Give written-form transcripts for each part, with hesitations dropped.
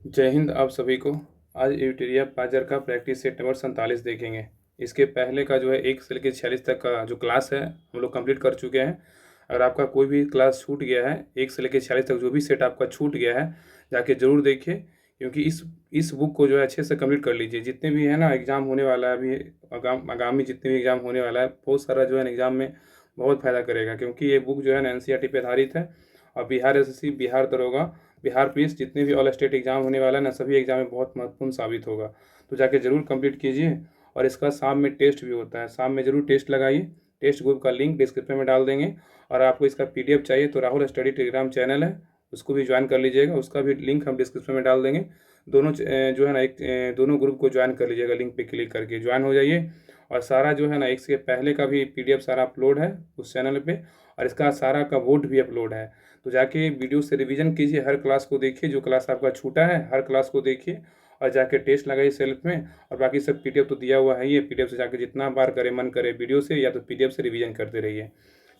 जय हिंद आप सभी को। आज यूटेरिया पाजर का प्रैक्टिस सेट नंबर 47 देखेंगे। इसके पहले का जो है 1 से लेकर 46 तक का जो क्लास है हम लोग कंप्लीट कर चुके हैं। अगर आपका कोई भी क्लास छूट गया है 1 से लेकर 46 तक जो भी सेट आपका छूट गया है जाके ज़रूर देखिए, क्योंकि इस बुक को जो है अच्छे से कंप्लीट कर लीजिए। जितने भी है ना एग्ज़ाम होने वाला है अभी, आगामी जितने भी एग्ज़ाम होने वाला है बहुत सारा जो है एग्ज़ाम में बहुत फ़ायदा करेगा, क्योंकि ये बुक जो है ना एनसीईआरटी पे आधारित है। और बिहार एसएससी, बिहार दरोगा, बिहार पुलिस जितने भी ऑल स्टेट एग्ज़ाम होने वाला है ना सभी एग्ज़ाम में बहुत महत्वपूर्ण साबित होगा। तो जाके ज़रूर कंप्लीट कीजिए। और इसका शाम में टेस्ट भी होता है, शाम में ज़रूर टेस्ट लगाइए। टेस्ट ग्रुप का लिंक डिस्क्रिप्शन में डाल देंगे। और आपको इसका पीडीएफ चाहिए तो राहुल स्टडी टेलीग्राम चैनल है, उसको भी ज्वाइन कर लीजिएगा। उसका भी लिंक हम डिस्क्रिप्शन में डाल देंगे। दोनों जो है ना दोनों ग्रुप को ज्वाइन कर लीजिएगा, लिंक पे क्लिक करके ज्वाइन हो जाइए। और सारा जो है ना इसके पहले का भी पीडीएफ सारा अपलोड है उस चैनल पे, और इसका सारा का वोट भी अपलोड है। तो जाके वीडियो से रिवीजन कीजिए, हर क्लास को देखिए, जो क्लास आपका छूटा है हर क्लास को देखिए। और जाके टेस्ट लगाइए सेल्फ में। और बाकी सब पीडीएफ तो दिया हुआ है ही है, पीडीएफ से जाके जितना बार करे मन करे वीडियो से या तो पीडीएफ से रिवीजन करते रहिए।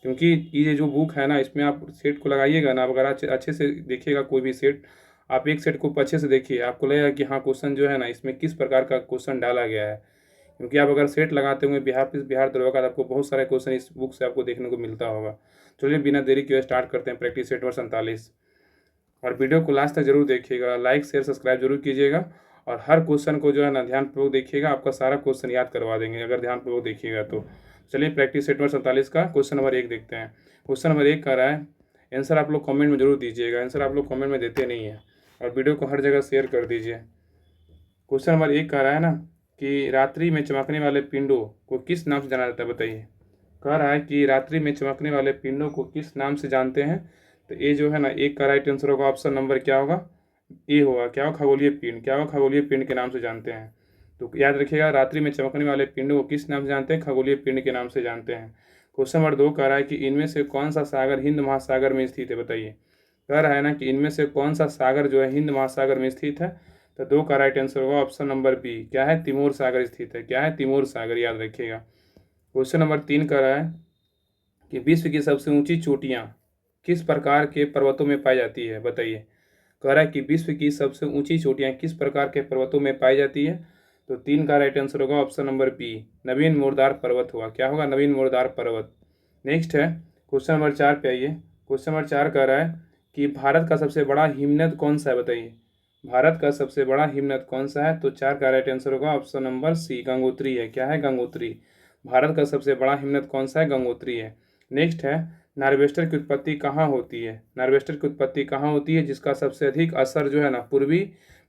क्योंकि ये जो बुक है ना इसमें आप सेट को लगाइएगा ना, अगर अच्छे से देखिएगा कोई भी सेट, आप एक सेट को अच्छे से देखिए, आपको लगेगा कि हाँ क्वेश्चन जो है ना इसमें किस प्रकार का क्वेश्चन डाला गया है। क्योंकि आप अगर सेट लगाते होंगे बिहार पुलिस, बिहार दरोगा का, तो आपको बहुत सारे क्वेश्चन इस बुक से आपको देखने को मिलता होगा। चलिए बिना देरी किए स्टार्ट करते हैं प्रैक्टिस सेट नंबर 47। और वीडियो को लास्ट तक जरूर देखिएगा, लाइक शेयर सब्सक्राइब जरूर कीजिएगा। और हर क्वेश्चन को जो है ना ध्यानपूर्वक देखिएगा, आपका सारा क्वेश्चन याद करवा देंगे अगर ध्यानपूर्वक देखिएगा तो। चलिए प्रैक्टिस सेट नंबर 47 का क्वेश्चन नंबर 1 देखते हैं। क्वेश्चन नंबर 1 कह रहा है, आंसर आप लोग कमेंट में जरूर दीजिएगा, आंसर आप लोग कमेंट में देते नहीं है। और वीडियो को हर जगह शेयर कर दीजिए। क्वेश्चन नंबर 1 कह रहा है ना कि रात्रि में चमकने वाले पिंडों को किस नाम से जाना जाता है, बताइए। कह रहा है कि रात्रि में चमकने वाले पिंडों को किस नाम से जानते हैं। तो ये जो है ना एक का राइट आंसर होगा, ऑप्शन नंबर क्या होगा, ए होगा। क्या होगा, खगोलीय पिंड। क्या होगा, खगोलीय पिंड के नाम से जानते हैं। तो याद रखिएगा, रात्रि में चमकने वाले पिंडों को किस नाम से जानते हैं, खगोलीय पिंड के नाम से जानते हैं। क्वेश्चन नंबर 2 कह रहा है कि इनमें से कौन सा सागर हिंद महासागर में स्थित है, बताइए। कह रहा है ना कि इनमें से कौन सा सागर जो है हिंद महासागर में स्थित है। तो 2 का राइट आंसर होगा ऑप्शन नंबर बी, क्या है, तिमोर सागर स्थित है। क्या है, तिमोर सागर, याद रखिएगा। क्वेश्चन नंबर 3 कह रहा है कि विश्व की सबसे ऊंची चोटियां किस प्रकार के पर्वतों में पाई जाती है, बताइए। कह रहा है कि विश्व की सबसे ऊंची चोटियां किस प्रकार के पर्वतों में पाई जाती है। तो 3 का राइट आंसर होगा ऑप्शन नंबर बी, नवीन मोरदार पर्वत हुआ। क्या होगा, नवीन मोरदार पर्वत। नेक्स्ट है क्वेश्चन नंबर 4 पे आइए। क्वेश्चन नंबर 4 कह रहा है कि भारत का सबसे बड़ा हिमनद कौन सा है, बताइए। भारत का सबसे बड़ा हिमनद कौन सा है। तो 4 का राइट आंसर होगा ऑप्शन नंबर सी, गंगोत्री है। क्या है, गंगोत्री। भारत का सबसे बड़ा हिमनद कौन सा है, गंगोत्री है। नेक्स्ट है, नार्वेस्टर की उत्पत्ति कहाँ होती है। नार्वेस्टर की उत्पत्ति कहाँ होती है जिसका सबसे अधिक असर जो है ना पूर्वी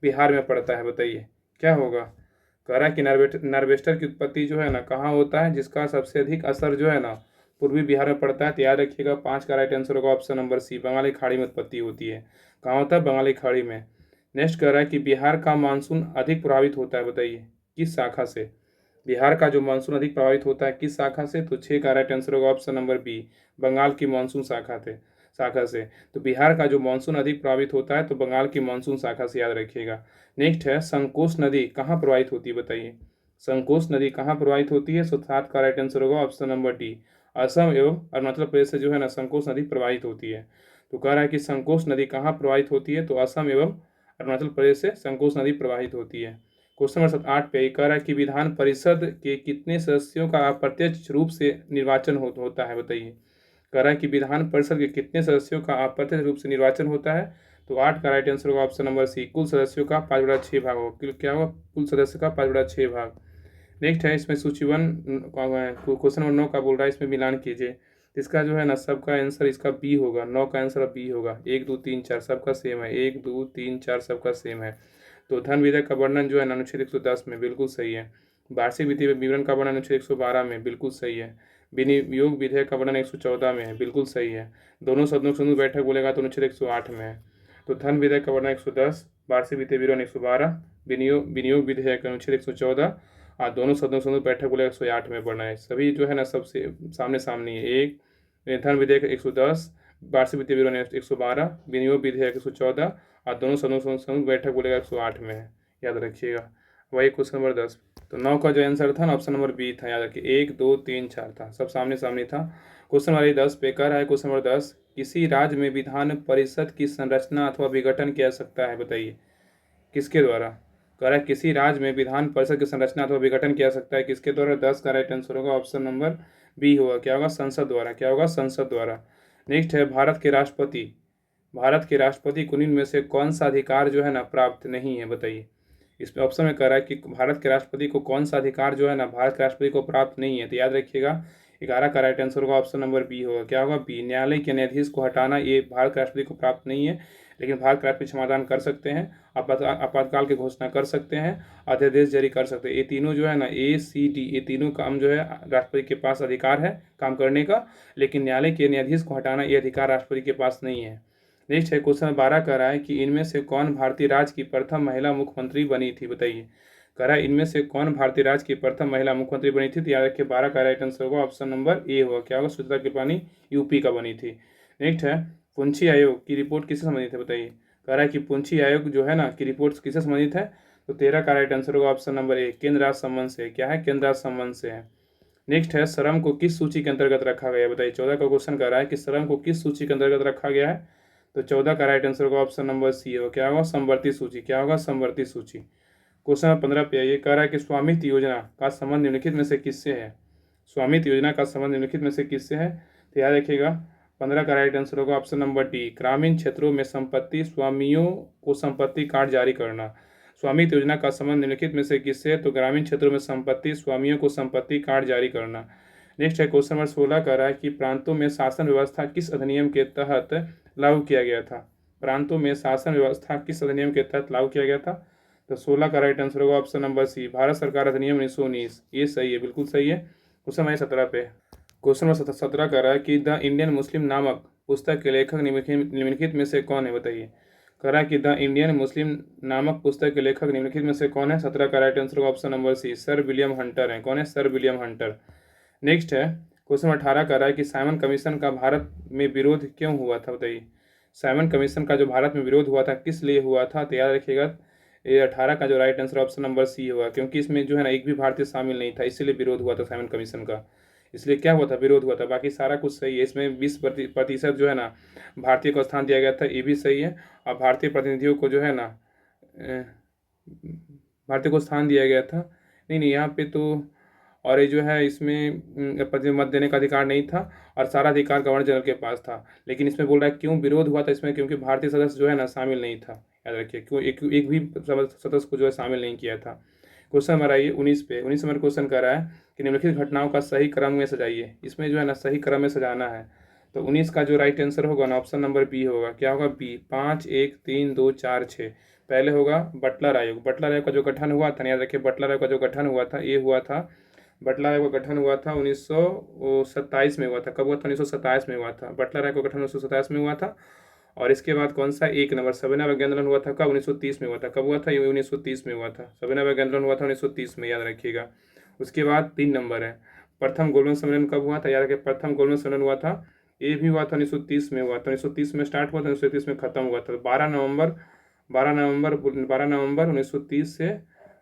बिहार में पड़ता है, बताइए। क्या होगा, कह रहा है कि नार्वेस्टर की उत्पत्ति जो है ना कहाँ होता है जिसका सबसे अधिक असर जो है ना पूर्वी बिहार में पड़ता है। तो याद रखिएगा 5 का राइट आंसर होगा ऑप्शन नंबर सी, बंगाली खाड़ी में उत्पत्ति होती है। कहाँ होता है, बंगाली खाड़ी में। नेक्स्ट कह रहा है कि बिहार का मानसून अधिक प्रभावित होता है, बताइए किस शाखा से। बिहार का जो मानसून अधिक प्रभावित होता है किस शाखा से। तो 6 का राइट आंसर होगा ऑप्शन नंबर बी, बंगाल की मानसून शाखा से। तो बिहार का जो मानसून अधिक प्रभावित होता है तो बंगाल की मानसून शाखा से, याद रखिएगा। नेक्स्ट है, संकोश नदी कहाँ प्रवाहित होती है, बताइए। संकोश नदी कहाँ प्रवाहित होती है। तो 7 का राइट आंसर होगा ऑप्शन नंबर डी, असम एवं अरुणाचल प्रदेश से जो है ना संकोश नदी प्रवाहित होती है। तो कह रहा है कि संकोश नदी कहाँ प्रवाहित होती है। तो असम एवं अरुणाचल प्रदेश से संकोश नदी प्रवाहित होती है। क्वेश्चन नंबर 8 पे कह रहा है कि विधान परिषद के कितने सदस्यों का अप्रत्यक्ष रूप से निर्वाचन होता है, बताइए। कह रहा है कि विधान परिषद के कितने सदस्यों का अप्रत्यक्ष रूप से निर्वाचन होता है। तो 8 का राइट आंसर होगा ऑप्शन नंबर सी, कुल सदस्यों का 5/6 भाग होगा। क्या होगा, कुल सदस्य का 5/6 भाग। नेक्स्ट है, इसमें सूची 1 क्वेश्चन नंबर 9 का बोल रहा है, इसमें मिलान कीजिए। इसका जो है ना सबका आंसर इसका बी होगा, 9 का आंसर बी होगा। 1 2 3 4 सबका सेम है, 1 2 3 4 सबका सेम है। तो धन विधेयक का वर्णन जो है अनुच्छेद 110 में बिल्कुल सही है। वार्षिक वित्तीय विवरण का वर्णन अनुच्छेद 112 में बिल्कुल सही है। विनियोग विधेयक का वर्णन 114 में है, बिल्कुल सही है। दोनों सदनों की संयुक्त बैठक बोलेगा तो अनुच्छेद 108 में है। तो धन विधेयक का वर्णन 110, वार्षिक वित्तीय विवरण 112, विनियोग विधेयक अनुच्छेद 114, और दोनों सदनों की संयुक्त बैठक बोलेगा 108 में वर्णन है। सभी जो है ना सबसे सामने सामने है। एक धन विधेयक 110, वार्षिक वित्तीय विवरण 112, विनियोग विधेयक 114, और दोनों सदनों की संयुक्त बैठक बोलेगा 108 में है, याद रखिएगा। वही क्वेश्चन नंबर 10। तो 9 का जो आंसर था ना ऑप्शन नंबर बी था, याद रखिए। 1 2 3 4 था, सब सामने सामने था। क्वेश्चन नंबर 10 पे कह रहा है, क्वेश्चन नंबर 10, किसी राज्य में विधान परिषद की संरचना अथवा विघटन की आवश्यकता है, बताइए। किसके द्वारा? कह रहा है किसी राज्य में विधान परिषद की संरचना अथवा विघटन किया जा सकता है किसके द्वारा? 10 का राइट आंसर होगा ऑप्शन नंबर बी होगा। क्या होगा? संसद द्वारा। क्या होगा? संसद द्वारा। नेक्स्ट है भारत के राष्ट्रपति को निम्न में से कौन सा अधिकार जो है ना प्राप्त नहीं है? बताइए। इसमें ऑप्शन में कह रहा है कि भारत के राष्ट्रपति को कौन सा अधिकार जो है ना भारत के राष्ट्रपति को प्राप्त नहीं है। तो याद रखिएगा 11 का राइट आंसर होगा ऑप्शन नंबर बी होगा। क्या होगा? बी। न्यायालय के न्यायाधीश को हटाना ये भारत के राष्ट्रपति को प्राप्त नहीं है, लेकिन भारत के राष्ट्रपति समाधान कर सकते हैं, आपातकाल की घोषणा कर सकते हैं, अध्यादेश जारी कर सकते हैं। ये तीनों जो है ना ACD ये तीनों काम जो है राष्ट्रपति के पास अधिकार है काम करने का, लेकिन न्यायालय के न्यायाधीश को हटाना ये अधिकार राष्ट्रपति के पास नहीं है। नेक्स्ट है क्वेश्चन 12 कह रहा है कि इनमें से कौन भारतीय राज्य की प्रथम महिला मुख्यमंत्री बनी थी? बताइए। कह रहा है इनमें से कौन भारतीय राज्य की प्रथम महिला मुख्यमंत्री बनी थी? तो याद रखिए 12 का राइट आंसर होगा ऑप्शन नंबर ए होगा। क्या होगा? सुचित्रा कृपलानी यूपी का बनी थी। नेक्स्ट है पुंछी आयोग की रिपोर्ट किससे संबंधित है? बताइए। कह रहा है कि पुंछी आयोग जो है ना की रिपोर्ट किससे संबंधित है? तो 13 का राइट आंसर होगा ऑप्शन नंबर ए, केंद्र राज्य संबंध से। क्या है? केंद्र राज्य संबंध से है। नेक्स्ट है श्रम को किस सूची के अंतर्गत रखा गया है? बताइए। 14 का क्वेश्चन कर रहा है कि श्रम को किस सूची के अंतर्गत रखा गया है? तो 14 का राइट आंसर होगा ऑप्शन नंबर सी होगा। क्या होगा? समवर्ती सूची। क्या होगा? समवर्ती सूची। क्वेश्चन नंबर 15 पे आइए। कह रहा है कि स्वामित्व योजना का संबंध निम्नलिखित में से किससे है? स्वामित्व योजना का संबंध निम्नलिखित में से किससे है? तो याद रखिएगा 15 का राइट आंसर होगा ऑप्शन नंबर डी, ग्रामीण क्षेत्रों में संपत्ति स्वामियों को संपत्ति कार्ड जारी करना। स्वामित्व योजना का संबंध निम्नलिखित में से किससे है? तो ग्रामीण क्षेत्रों में संपत्ति स्वामियों को संपत्ति कार्ड जारी करना। नेक्स्ट है क्वेश्चन नंबर 16 कह रहा है कि प्रांतों में शासन व्यवस्था किस अधिनियम के तहत लागू किया गया था? प्रांतों में शासन व्यवस्था किस अधिनियम के तहत लागू किया गया था? तो 16 का राइट आंसर होगा ऑप्शन नंबर सी, भारत सरकार अधिनियम 1919। ये सही है, बिल्कुल सही है। क्वेश्चन नंबर 17 पे क्वेश्चन नंबर 17 कह रहा है कि द इंडियन मुस्लिम नामक पुस्तक के लेखक निम्नलिखित में से कौन है? बताइए। कह रहा है कि द इंडियन मुस्लिम नामक पुस्तक के लेखक निम्नलिखित में से कौन है? 17 का राइट आंसर होगा option number C, sir William Hunter है। कौन है? Sir William Hunter. नेक्स्ट है क्वेश्चन 18 कह रहा है कि साइमन कमीशन का भारत में विरोध क्यों हुआ था? बताइए। साइमन कमीशन का जो भारत में विरोध हुआ था किस लिए हुआ था? तो याद रखिएगा ये 18 का जो right answer option number C होगा, क्योंकि इसमें जो है ना एक भी भारतीय शामिल नहीं था, इसीलिए विरोध हुआ था साइमन कमीशन का। इसलिए क्या हुआ था? विरोध हुआ था। बाकी सारा कुछ सही है। इसमें 20% जो है ना भारतीय को स्थान दिया गया था, ये भी सही है। और भारतीय प्रतिनिधियों को जो है ना भारतीय को स्थान दिया गया था। नहीं नहीं, यहाँ पे तो और ये जो है इसमें मत देने का अधिकार नहीं था, और सारा अधिकार गवर्नर जनरल के पास था। लेकिन इसमें बोल रहा है क्यों विरोध हुआ था इसमें, क्योंकि भारतीय सदस्य जो है ना शामिल नहीं था। याद रखिए क्यों एक भी सदस्य को जो है शामिल नहीं किया था। क्वेश्चन नंबर आइए 19 पे। 19 नंबर क्वेश्चन कर रहा है कि निम्नलिखित घटनाओं का सही क्रम में सजाइए। इसमें जो है ना सही क्रम में सजाना है। तो 19 का जो राइट आंसर होगा ना ऑप्शन नंबर बी होगा। क्या होगा? बी, 5 1 3 2 4 6। पहले होगा बटलर आयोग। बटलर आयोग का जो गठन हुआ था, याद रखिए बटलर आयोग का जो गठन हुआ था ये हुआ था, बटलर आयोग का गठन हुआ था 1927 में हुआ था। कब हुआ था? 1927 में हुआ था। बटलर आयोग का गठन 1927 में हुआ था। और इसके बाद कौन सा? एक नंबर सविनय अवज्ञा आंदोलन हुआ था। कब? 1930 में हुआ था। कब हुआ था? ये 1930 में हुआ था। सविनय अवज्ञा आंदोलन हुआ था 1930 में, याद रखिएगा। उसके बाद 3 नंबर है प्रथम गोलमेज सम्मेलन कब हुआ था? याद रखिए प्रथम गोलमेज सम्मेलन हुआ था, ये भी हुआ था 1930 में हुआ था। 1930 में स्टार्ट हुआ था, 1930 में खत्म हुआ था। 12 नवंबर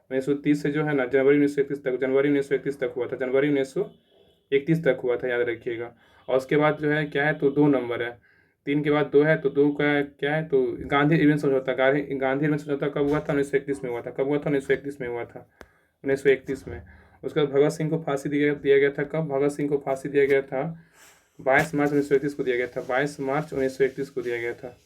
1930 से जो है ना जनवरी 1931 तक, जनवरी 1931 तक हुआ था। जनवरी 1931 तक हुआ था, याद रखिएगा। और उसके बाद जो है क्या है? तो 2 नंबर है। 3 के बाद 2 है, तो 2 का क्या है? तो गांधी इवेंट समझौता। गांधी इवेंट समझौता कब हुआ था? 1931 में हुआ था। कब हुआ था? 1931 में हुआ था। 1931 में। उसके बाद भगत सिंह को फांसी दिया गया था। कब भगत सिंह को फांसी दिया गया था? 22 मार्च 1931 को दिया गया था। 22 मार्च 1931 को दिया गया था।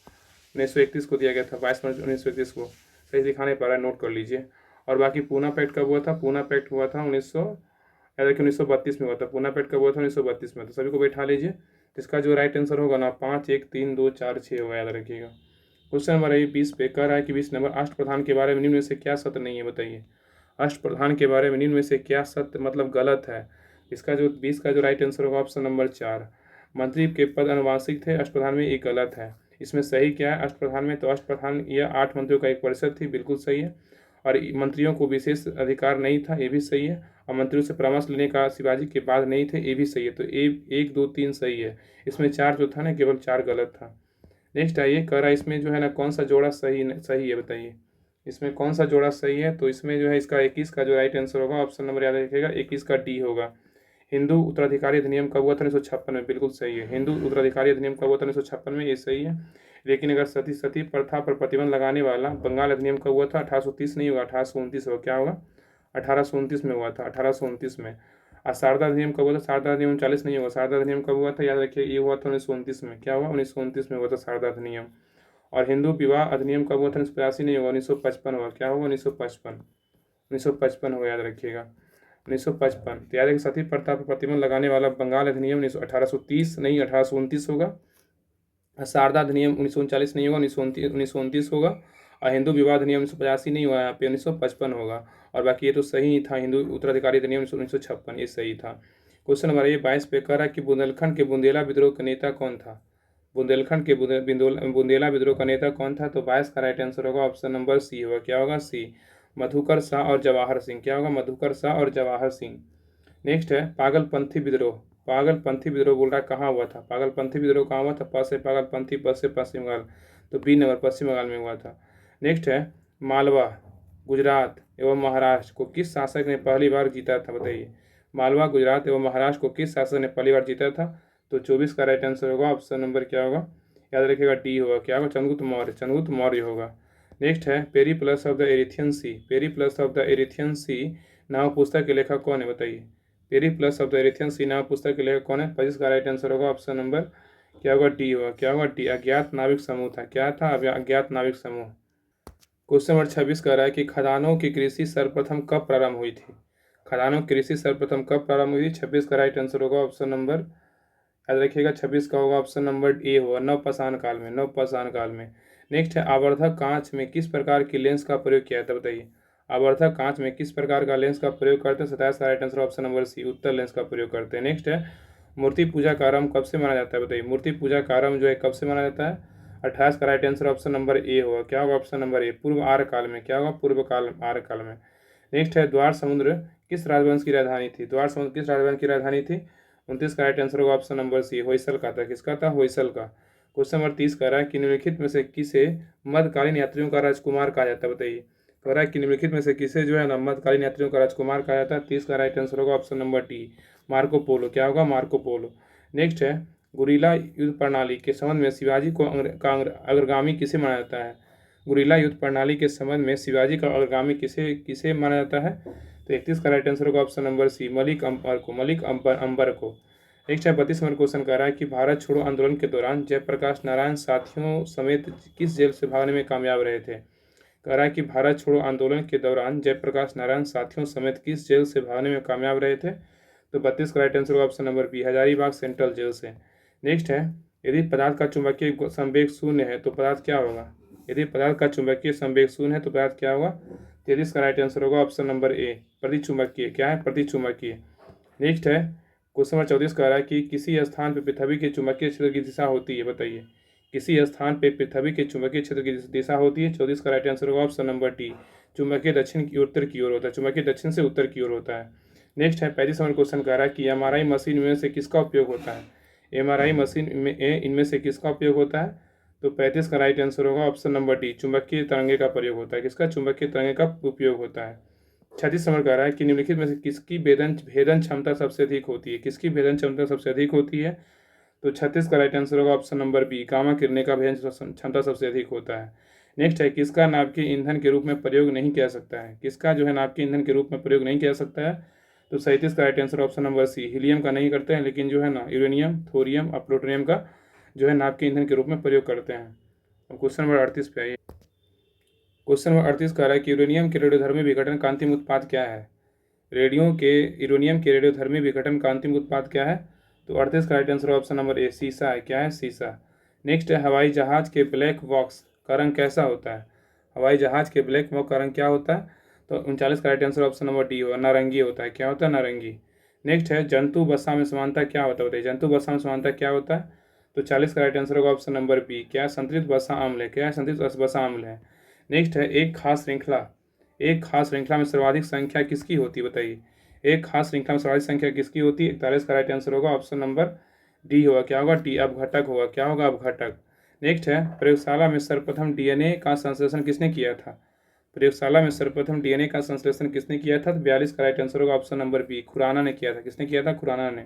1931 को दिया गया था, 22 मार्च 1931 को। सही दिखाने पा रहा है, नोट कर लीजिए। और बाकी पूना पैक्ट कब हुआ था? पूना पैक्ट हुआ था 1932 में हुआ था। पूना पैक्ट कब हुआ था? 1932 में। तो सभी को बैठा लीजिए। इसका जो राइट आंसर होगा ना 5 1 3 2 4 6 होगा, याद रखिएगा। क्वेश्चन नंबर 20 पे कह रहा है कि 20 नंबर अष्टप्रधान के बारे में निम्न में से क्या सत्य नहीं है? बताइए। अष्टप्रधान के बारे में निम्न में से क्या सत्य मतलब गलत है? इसका जो 20 का जो राइट आंसर होगा ऑप्शन नंबर 4, मंत्री के पद अनुवांशिक थे अष्टप्रधान में, एक गलत है। इसमें सही क्या है अष्टप्रधान में? तो अष्टप्रधान यह 8 मंत्रियों का एक परिषद थी, बिल्कुल सही है। और मंत्रियों को विशेष अधिकार नहीं था, ये भी सही है। और मंत्रियों से परामर्श लेने का शिवाजी के बाद नहीं थे, ये भी सही है। तो 1 2 3 सही है। इसमें 4 जो था ना केवल 4 गलत था। नेक्स्ट आइए, कह रहा है इसमें जो है ना कौन सा जोड़ा सही है? बताइए इसमें कौन सा जोड़ा सही है? तो इसमें जो है इसका 21 का जो राइट आंसर होगा ऑप्शन नंबर याद रखिएगा 21 का डी होगा। हिंदू उत्तराधिकारी अधिनियम कब हुआ था? 1956 में, बिल्कुल सही है। हिंदू उत्तराधिकारी अधिनियम कब हुआ था? 1956 में, ये सही है। लेकिन अगर सती सती प्रथा पर प्रतिबंध लगाने वाला बंगाल अधिनियम कब हुआ था? 1830 नहीं होगा, 1829 होगा। क्या होगा? 1829 में हुआ था, 1829 में। और शारदा अधिनियम कब हुआ था? शारदा अधिनियम 39 नहीं होगा, शारदा अधिनियम कब हुआ था? याद रखिए, ये हुआ था 1929 में। क्या हुआ? 1929 में हुआ था शारदा अधिनियम। और हिंदू विवाह अधिनियम कब हुआ था? 1985 नहीं होगा, 1955 होगा। क्या होगा? 1955, 1955 होगा, याद रखिएगा, 1955। तो याद है कि सती प्रथा पर प्रतिबंध लगाने वाला बंगाल अधिनियम 1830 नहीं, 1829 होगा। शारदा अधिनियम 1939 नहीं होगा, 1929 होगा। और हिंदू विवाह अधिनियम 1985 नहीं हुआ, यहाँ पे 1955 होगा। और बाकी ये तो सही ही था, हिंदू उत्तराधिकारी अधिनियम 1956, ये सही था। क्वेश्चन नंबर 22 पे कह रहा है कि बुंदेलखंड के बुंदेला विद्रोह का नेता कौन था? बुंदेलखंड के बुंदेला विद्रोह का नेता कौन था? तो 22 का राइट आंसर होगा ऑप्शन नंबर सी होगा। क्या होगा? सी, मधुकर शाह और जवाहर सिंह। क्या होगा? मधुकर शाह और जवाहर सिंह। नेक्स्ट है पागलपंथी विद्रोह। पागलपंथी विद्रोह बोल रहा है कहाँ हुआ था? पागलपंथी विद्रोह कहाँ हुआ था? प से पागलपंथी, प से पश्चिम बंगाल, तो बी नंबर पश्चिम बंगाल में हुआ था। नेक्स्ट है मालवा, गुजरात एवं महाराष्ट्र को किस शासक ने पहली बार जीता था? बताइए, मालवा, गुजरात एवं महाराष्ट्र को किस शासक ने पहली बार जीता था? तो 24 का राइट आंसर होगा ऑप्शन नंबर क्या होगा? याद रखिएगा, डी होगा। क्या होगा? चंद्रगुप्त मौर्य, चंद्रगुप्त मौर्य होगा। नेक्स्ट है Periplus of the Erythraean Sea. Periplus of the Erythraean Sea नाम पुस्तक के लेखक कौन है? बताइए, Periplus of the Erythraean Sea नाम पुस्तक के लेखक कौन है? 25 का राइट आंसर होगा ऑप्शन नंबर क्या होगा? डी होगा। क्या होगा? डी, अज्ञात नाविक समूह था। क्या था? अज्ञात नाविक समूह। क्वेश्चन नंबर 26 कह रहा है कि खदानों की कृषि सर्वप्रथम कब प्रारंभ हुई थी? खदानों की कृषि सर्वप्रथम कब प्रारंभ हुई थी? 26 का राइट आंसर होगा ऑप्शन नंबर, याद रखिएगा, 26 का होगा ऑप्शन नंबर ए होगा, नवपाषाण काल में, नवपाषाण काल में। नेक्स्ट है आवर्धक कांच में किस प्रकार की लेंस का प्रयोग किया था? बताइए, आवर्धक कांच में किस प्रकार का लेंस का प्रयोग करते हैं? 27 का right answer option number C, उत्तर लेंस का प्रयोग करते हैं। नेक्स्ट है मूर्ति पूजा का आरंभ कब से माना जाता है? बताइए, मूर्ति पूजा का आरंभ जो है कब से माना जाता है? 28 का right answer option number A होगा। क्या होगा? ऑप्शन नंबर ए, पूर्व आर्य काल में। क्या होगा? पूर्व काल, आर्य काल में। नेक्स्ट है द्वार समुद्र किस राजवंश की राजधानी थी? द्वार समुद्र किस राजवंश की राजधानी थी? 29 का राइट आंसर होगा ऑप्शन नंबर सी, होयसल का था। किसका था? होयसल का। क्वेश्चन नंबर 30 कह रहा है कि निम्नलिखित में से किसे मध्यकालीन यात्रियों का राजकुमार कहा जाता है? बताइए, कह रहा है कि निम्नलिखित में से किसे जो है ना मध्यकालीन यात्रियों का राजकुमार कहा जाता है? 30 का राइट आंसर होगा option number D, Marco Polo. क्या होगा? Marco Polo. नेक्स्ट है गुरिल्ला युद्ध प्रणाली के संबंध में शिवाजी को अग्रगामी किसे माना जाता है? गुरिल्ला युद्ध प्रणाली के संबंध में शिवाजी का अग्रगामी किसे किसे माना जाता है? तो 31 का राइट आंसर होगा ऑप्शन नंबर सी, मलिक अंबर को, मलिक अंबर को। नेक्स्ट है 32 नंबर क्वेश्चन कह रहा है कि भारत छोड़ो आंदोलन के दौरान जयप्रकाश नारायण साथियों समेत किस जेल से भागने में कामयाब रहे थे? कह रहा है कि भारत छोड़ो आंदोलन के दौरान जयप्रकाश नारायण साथियों समेत किस जेल से भागने में कामयाब रहे थे? तो 32 का राइट आंसर होगा option number B, Hazaribagh central jail से। नेक्स्ट है यदि पदार्थ का चुंबकीय संवेग शून्य है तो पदार्थ क्या होगा? यदि पदार्थ का चुंबकीय संवेग शून्य है तो पदार्थ क्या होगा? 33 का राइट आंसर होगा ऑप्शन नंबर ए, प्रतिचुंबकीय। क्या है? प्रतिचुंबकीय। नेक्स्ट है क्वेश्चन नंबर 34 कह रहा है कि किसी स्थान पर पृथ्वी के चुंबकीय क्षेत्र की दिशा होती है? बताइए, किसी स्थान पर पृथ्वी के चुंबकीय क्षेत्र की दिशा होती है? 34 का राइट आंसर होगा ऑप्शन नंबर डी, चुंबकीय दक्षिण की उत्तर की ओर होता है, चुंबकीय दक्षिण से उत्तर की ओर होता है। नेक्स्ट है 35 नंबर क्वेश्चन कह रहा है कि एमआरआई मशीन में से किसका उपयोग होता है? एमआरआई मशीन में इनमें से किसका उपयोग होता है? तो 35 का राइट आंसर होगा ऑप्शन नंबर डी, चुंबकीय तरंगे का प्रयोग होता है। किसका? चुंबकीय तरंगे का उपयोग होता है। 36 नंबर कह रहा है कि निम्नलिखित में से किसकी भेदन क्षमता सबसे अधिक होती है? किसकी भेदन क्षमता सबसे अधिक होती है? तो 36 का राइट आंसर होगा ऑप्शन नंबर बी, गामा किरणें का भेदन क्षमता सबसे अधिक होता है। नेक्स्ट है किसका नाभिकीय ईंधन के रूप में प्रयोग नहीं किया सकता है? किसका जो है नाभिकीय ईंधन के रूप में प्रयोग नहीं किया सकता है? तो 37 का right answer option number C, helium का नहीं करते हैं, लेकिन जो है ना यूरेनियम, थोरियम और प्लूटोनियम का जो है नाभिकीय ईंधन के रूप में प्रयोग करते हैं। अब क्वेश्चन नंबर 38 पे आइए। क्वेश्चन नंबर 38 कह रहा है कि यूरेनियम के रेडियोधर्मी विघटन का अंतिम उत्पाद क्या है? यूरेनियम के रेडियोधर्मी विघटन का अंतिम उत्पाद क्या है? तो 38 का right answer option number A, सीसा है। क्या है? सीसा। नेक्स्ट है हवाई जहाज के ब्लैक बॉक्स का रंग कैसा होता है? हवाई जहाज के ब्लैक बॉक्स का रंग क्या होता है? तो 39 का right answer option number D होगा, नारंगी होता है। क्या होता है? नारंगी। नेक्स्ट है जंतु वसा में समानता क्या होता है? बताइए, जंतु वसा में समानता क्या होता है? तो 40 का राइट आंसर होगा ऑप्शन नंबर बी, क्या है? संतृप्त वसा अम्ल है। क्या है? संतृप्त वसा अम्ल है। नेक्स्ट है एक खास श्रृंखला में सर्वाधिक संख्या किसकी होती है? बताइए, एक खास श्रृंखला में सर्वाधिक संख्या किसकी होती है? 41 का राइट आंसर होगा ऑप्शन नंबर डी होगा। क्या होगा? डी, अपघटक होगा। क्या होगा? अपघटक। नेक्स्ट है प्रयोगशाला में सर्वप्रथम डीएनए का संश्लेषण किसने किया था? प्रयोगशाला में सर्वप्रथम डीएनए का संश्लेषण किसने किया था? तो 42 का राइट आंसर होगा ऑप्शन नंबर बी, खुराना ने किया था। किसने किया था? खुराना ने।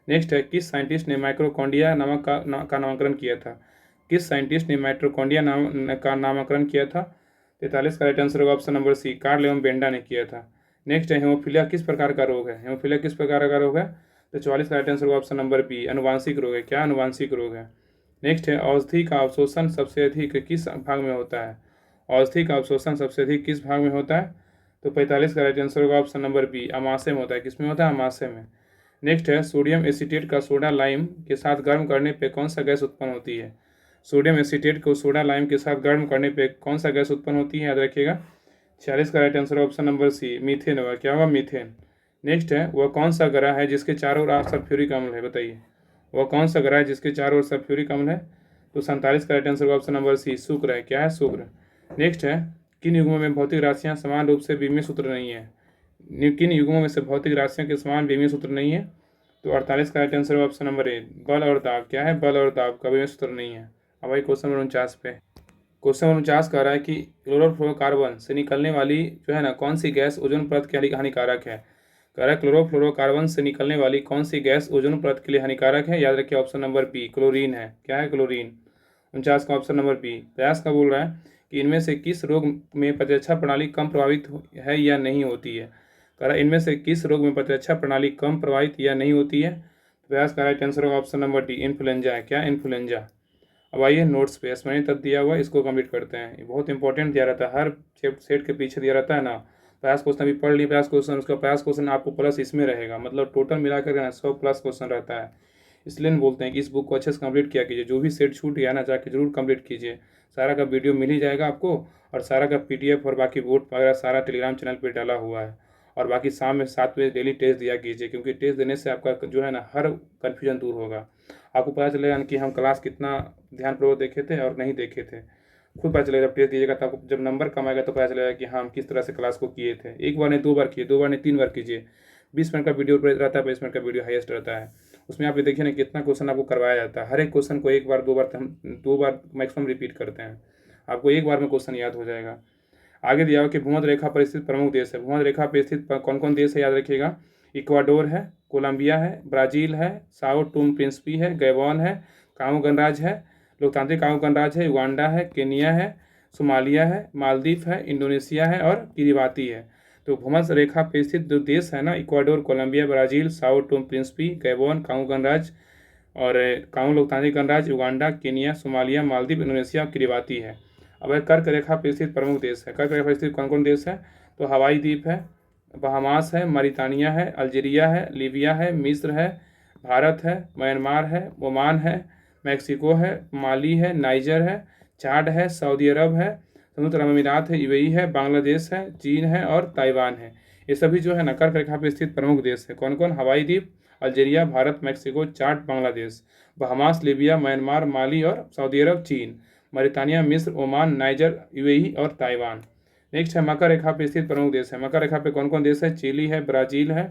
नेक्स्ट है किस साइंटिस्ट ने माइक्रोकॉन्डिया नामक का नामकरण किया था? किस साइंटिस्ट ने माइटोकॉन्ड्रिया का नामकरण किया था? 43 का राइट आंसर होगा ऑप्शन नंबर सी, कार्ल एवं बेंडा ने किया था। नेक्स्ट है हेमोफीलिया किस प्रकार का रोग है? हेमोफीलिया किस प्रकार का रोग है? तो 44 का राइट आंसर होगा ऑप्शन नंबर बी, अनुवांशिक रोग है। क्या अनुवांशिक रोग है? नेक्स्ट है औषधि का अवशोषण सबसे अधिक किस भाग में होता है? औषधि का अवशोषण सबसे अधिक किस भाग में होता है? तो 45 का राइट आंसर होगा ऑप्शन नंबर बी, अमाशय में होता है। किसमें होता है? अमाशय में। नेक्स्ट है सोडियम एसीटेट का सोडा लाइम के साथ गर्म करने पे कौन सा गैस उत्पन्न होती है? सोडियम एसीटेट को सोडा लाइम के साथ गर्म करने पे कौन सा गैस उत्पन्न होती है? याद रखिएगा। 46 का right answer option number C, methane होगा। क्या होगा? मीथेन। नेक्स्ट है वह कौन सा ग्रह है जिसके चारों ओर सल्फ्यूरिक अम्ल है? बताइए, वह कौन सा ग्रह है जिसके चारों ओर सल्फ्यूरिक अम्ल है? तो 47 का राइट आंसर होगा ऑप्शन नंबर सी, शुक्र है। क्या है? शुक्र। नेक्स्ट है किन युग्मों में भौतिक राशियां समान रूप से विमीय सूत्र नहीं है? किन युग्मों में से भौतिक राशियों के समान विमीय सूत्र नहीं है? तो 48 का राइट आंसर होगा ऑप्शन नंबर ए, बल और दाब। क्या है? बल और दाब का विमीय सूत्र नहीं है। अब भाई क्वेश्चन नंबर 49 पे। क्वेश्चन नंबर 49 कह रहा है कि क्लोरोफ्लोरोकार्बन से निकलने वाली जो है ना कौन सी गैस ओजोन परत के लिए हानिकारक है? कह रहा है क्लोरोफ्लोरोकार्बन से निकलने वाली कौन सी गैस ओजोन परत के लिए हानिकारक है? याद रखिए ऑप्शन नंबर बी, क्लोरीन है। क्या है? क्लोरीन। 49 का ऑप्शन नंबर बी। प्रयास का बोल रहा है कि इनमें से किस रोग में प्रतिरक्षा प्रणाली कम प्रभावित है या नहीं होती है? कह रहा है इनमें से किस रोग में प्रतिरक्षा प्रणाली कम प्रभावित या नहीं होती है? प्रयास का राइट आंसर होगा ऑप्शन नंबर डी, इन्फ्लुएंजा है। क्या? इन्फ्लुएंजा। अब आइए नोट्स पे स्मरणीय तत्व दिया हुआ है, इसको कंप्लीट करते हैं। ये बहुत इंपॉर्टेंट दिया रहता है, हर सेट के पीछे दिया रहता है ना। प्रयास क्वेश्चन भी पढ़ लिए, प्रयास क्वेश्चन, उसका प्रयास क्वेश्चन आपको प्लस इसमें रहेगा, मतलब टोटल मिलाकर ना 100 प्लस क्वेश्चन रहता है। इसलिए बोलते हैं कि इस बुक को अच्छे से कंप्लीट किया कीजिए। जो भी सेट छूट गया ना जाके जरूर कंप्लीट कीजिए। सारा का वीडियो मिल ही जाएगा आपको, और सारा का PDF और बाकी बोर्ड वगैरह सारा टेलीग्राम चैनल पर डाला हुआ है। और बाकी शाम में 7 बजे डेली टेस्ट दिया कीजिए, क्योंकि टेस्ट देने से आपका जो है ना हर कन्फ्यूजन दूर होगा। आपको पता चलेगा कि हम क्लास कितना ध्यानपूर्वक देखे थे और नहीं देखे थे। खुद पता चलेगा, जब टेस्ट दीजिएगा तो आपको जब नंबर कम आएगा तो पता चलेगा कि हम किस तरह से क्लास को किए थे। एक बार नहीं 2 बार किए, 2 बार नहीं 3 बार कीजिए। 20 मिनट का वीडियो रहता है, 20 मिनट का वीडियो हाईएस्ट रहता है। उसमें आप ये देखिए ना कितना क्वेश्चन आपको करवाया जाता है। हर एक क्वेश्चन को एक बार 2 बार, हम 2 बार मैक्सिमम रिपीट करते हैं। आपको एक बार में क्वेश्चन याद हो जाएगा। आगे दिया हुआ कि भूमध्य रेखा पर स्थित प्रमुख देश है। भूमध्य रेखा पर स्थित कौन कौन देश है? याद रखिएगा। इक्वाडोर है, कोलंबिया है, ब्राज़ील है, साओ टोम प्रिंसिपी है, गैबॉन है, कांगो गणराज्य है, लोकतांत्रिक कांगो गणराज्य है, युगांडा है, केनिया है, सोमालिया है, मालदीव है, इंडोनेशिया है और किरिबाती है। तो भूमध्य रेखा पे स्थित जो देश है ना, Ecuador, Colombia, Brazil, Sao Tome Principe, Gabon, Congo गणराज्य और कांगो लोकतांत्रिक गणराज्य, Uganda, Kenya, Somalia, Maldives, Indonesia और किरिबाती है। अब कर्क रेखा पे स्थित प्रमुख देश है। कर्क रेखा पर स्थित कौन कौन देश है? तो हवाई द्वीप है, बहामास है, मरितानिया है, अल्जीरिया है, लीबिया है, मिस्र है, भारत है, म्यांमार है, ओमान है, मैक्सिको है, माली है, नाइजर है, चाड है, सऊदी अरब है, संयुक्त अरब अमीरात है, UAE है, बांग्लादेश है, चीन है और ताइवान है। ये सभी जो है ना कर्क रेखा पर स्थित प्रमुख देश है। कौन कौन? हवाई द्वीप, अल्जीरिया, भारत, मैक्सिको, चाड, बांग्लादेश, बहामास, लीबिया, म्यांमार, माली और सऊदी अरब, चीन, मरितानिया, मिस्र, ओमान, नाइजर, UAE और ताइवान। नेक्स्ट है मकर रेखा पे स्थित प्रमुख देश है। मकर रेखा पे कौन कौन देश है? चिली है, ब्राज़ील है,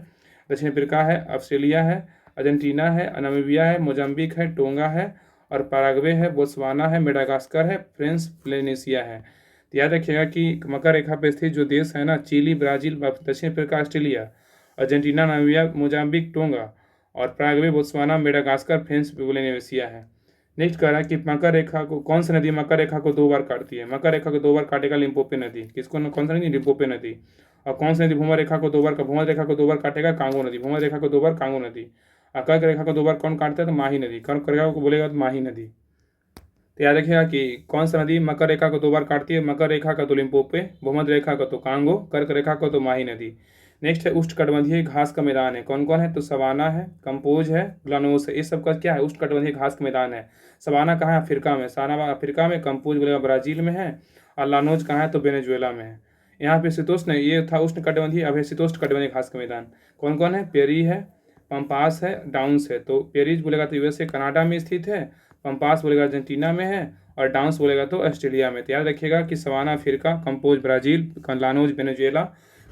दक्षिण अफ्रीका है, ऑस्ट्रेलिया है, अर्जेंटीना है, नामीबिया है, मोजाम्बिक है, टोंगा है और पैराग्वे है, बोत्सवाना है, मेडागास्कर है, फ्रेंच पोलिनेशिया है। तो याद रखिएगा कि मकर रेखा पे स्थित जो देश है ना, चिली, ब्राज़ील, दक्षिण Africa, Australia, Argentina, Namibia, Mozambique, Tonga और Paraguay, Botswana, Madagascar, French Polynesia है। नेक्स्ट कह रहा है कि मकर रेखा को कौन सी नदी मकर रेखा को 2 बार काटती है? मकर रेखा को 2 बार काटेगा लिम्पोपो नदी। किसको? कौन सी नदी? लिम्पोपो नदी। और कौन सी नदी भूमध्य रेखा को 2 बार काटेगा? कांगो नदी। भूमध्य रेखा को 2 बार कांगो नदी। और कर्क रेखा को 2 बार कौन काटता है? तो माही नदी। कर्क रेखा को बोलेगा तो माही नदी। तो याद रखिएगा कि कौन सा नदी मकर रेखा को 2 बार काटती है? मकर रेखा का तो लिम्पोपो, भूमध्य रेखा का तो कांगो, कर्क रेखा को तो माही नदी। नेक्स्ट है उष्णकटिबंधीय घास का मैदान है। कौन कौन है? तो सवाना है, कंपोज है, ग्लानोस है। इस सब का क्या है? उष्णकटिबंधीय घास का मैदान है। सवाना कहाँ है? अफ्रीका में। सवाना अफ्रीका में, कंपोज बोलेगा ब्राज़ील में है और लानोज कहाँ है? तो वेनेजुएला में है। यहाँ पे शीतोष्ण, ये था उष्णकटिबंधीय, अब है शीतोष्ण कटिबंधीय घास का मैदान। कौन कौन है? पेरी है, पंपास है, डाउन्स है। तो पेरीज बोलेगा तो USA कनाडा में स्थित है, पंपास बोलेगा अर्जेंटीना में है और डाउन्स बोलेगा तो ऑस्ट्रेलिया में। तो याद रखिएगा कि savanna Africa, campos Brazil, llanos Venezuela,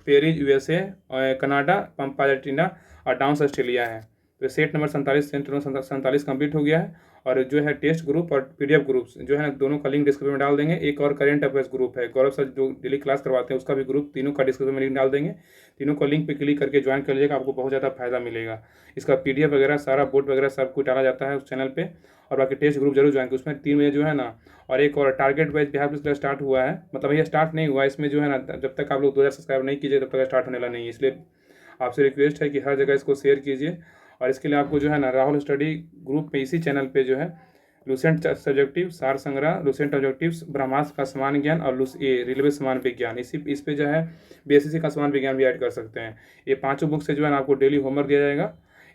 prairies USA और कनाडा, पंपा अर्जेंटीना और डाउन्स ऑस्ट्रेलिया है। तो सेट नंबर 47 कंप्लीट हो गया है। और जो है टेस्ट ग्रुप और पीडीएफ ग्रुप जो है दोनों का लिंक डिस्क्रिप्शन में डाल देंगे। एक और करेंट अफेयर्स ग्रुप है, गौरव सर जो डेली क्लास करवाते हैं उसका भी ग्रुप, तीनों का डिस्क्रिप्शन में लिंक डाल देंगे। तीनों को लिंक पे क्लिक करके ज्वाइन कर लीजिएगा, आपको बहुत ज़्यादा फायदा मिलेगा। इसका पीडीएफ वगैरह सारा बोर्ड वगैरह सब कुछ डाला जाता है उस चैनल पे। और बाकी टेस्ट ग्रुप जरूर ज्वाइन करें, उसमें 3 बजे जो है ना। और एक और टारगेट बैच बिहार पुलिस का स्टार्ट हुआ है, मतलब ये स्टार्ट नहीं हुआ, इसमें जो है ना जब तक आप लोग 2000 सब्सक्राइब नहीं कीजिए तब तक स्टार्ट होने वाला नहीं है। इसलिए आपसे रिक्वेस्ट है कि हर जगह इसको शेयर कीजिए। और इसके लिए आपको जो है ना राहुल स्टडी ग्रुप पे इसी चैनल पे जो है लूसेंट सब्जेक्टिव, सार संग्रह, लूसेंट ऑब्जेक्टिव्स, ब्रह्मास्त्र का समान ज्ञान और ये रेलवे समान विज्ञान, इस पे जो है बीएसएससी का समान विज्ञान भी ऐड कर सकते हैं। ये पांचों बुक से जो है ना आपको डेली होमवर्क दिया जाएगा।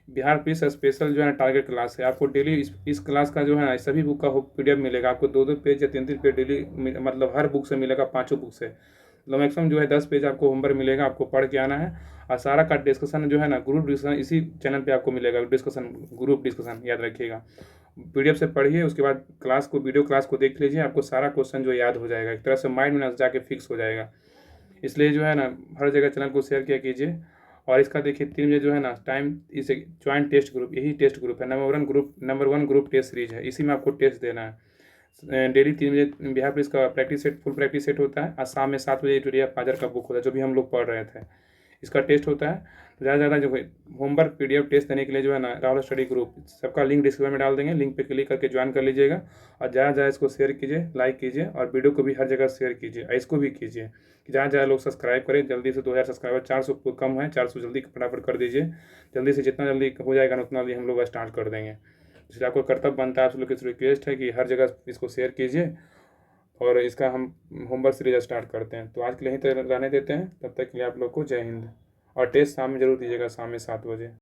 बिहार पुलिस स्पेशल जो है टारगेट क्लास है, आपको डेली इस क्लास का जो है ना सभी बुक का पीडीएफ मिलेगा आपको, 2-2 पेज या 3-3 पेज डेली, मतलब हर बुक से मिलेगा, पांचों बुक से। मतलब मैक्सिमम जो है 10 पेज आपको होमवर्क मिलेगा, आपको पढ़ के आना है। और सारा का डिस्कशन जो है ना ग्रुप डिस्कशन इसी चैनल पे आपको मिलेगा, डिस्कशन ग्रुप डिस्कशन याद रखिएगा। पीडीएफ से पढ़िए, उसके बाद क्लास को, वीडियो क्लास को देख लीजिए, आपको सारा क्वेश्चन जो याद हो जाएगा, एक तरह से माइंड में जाके फिक्स हो जाएगा। इसलिए जो है ना हर जगह चैनल को शेयर किया कीजिए। और इसका देखिए 3 बजे जो है ना टाइम, इसे ज्वाइंट टेस्ट ग्रुप, यही टेस्ट ग्रुप है, number one group test series है, इसी में आपको टेस्ट देना है। डेली 3 बजे बिहार पुलिस का practice set, full practice set होता है। और शाम में 7 बजे टूरिया पाजर का बुक होता है जो भी हम लोग पढ़ रहे थे, इसका टेस्ट होता है। तो ज़्यादा से ज़्यादा जो है होमवर्क पीडीएफ टेस्ट देने के लिए जो है ना राहुल स्टडी ग्रुप, सबका लिंक डिस्क्रिप्शन में डाल देंगे, लिंक पे क्लिक करके ज्वाइन कर लीजिएगा। और ज़्यादा ज़्यादा इसको शेयर कीजिए, लाइक कीजिए, और वीडियो को भी हर जगह शेयर कीजिए, और इसको भी कीजिए कि ज़्यादा ज़्यादा लोग सब्सक्राइब करें जल्दी से। 2000 सब्सक्राइबर, 400 कम है, 400 जल्दी फटाफट कर दीजिए। जल्दी से जितना जल्दी हो जाएगा ना उतना जल्दी हम लोग स्टार्ट कर देंगे। इसलिए आपको कर्तव्य बनता है, आप लोग की रिक्वेस्ट है कि हर जगह इसको शेयर कीजिए। और इसका हम होमवर्क सीरीज स्टार्ट करते हैं। तो आज के लिए यहीं तक रहने देते हैं, तब तक के लिए आप लोग को जय हिंद। और टेस्ट शाम में जरूर दीजिएगा, शाम में 7 बजे।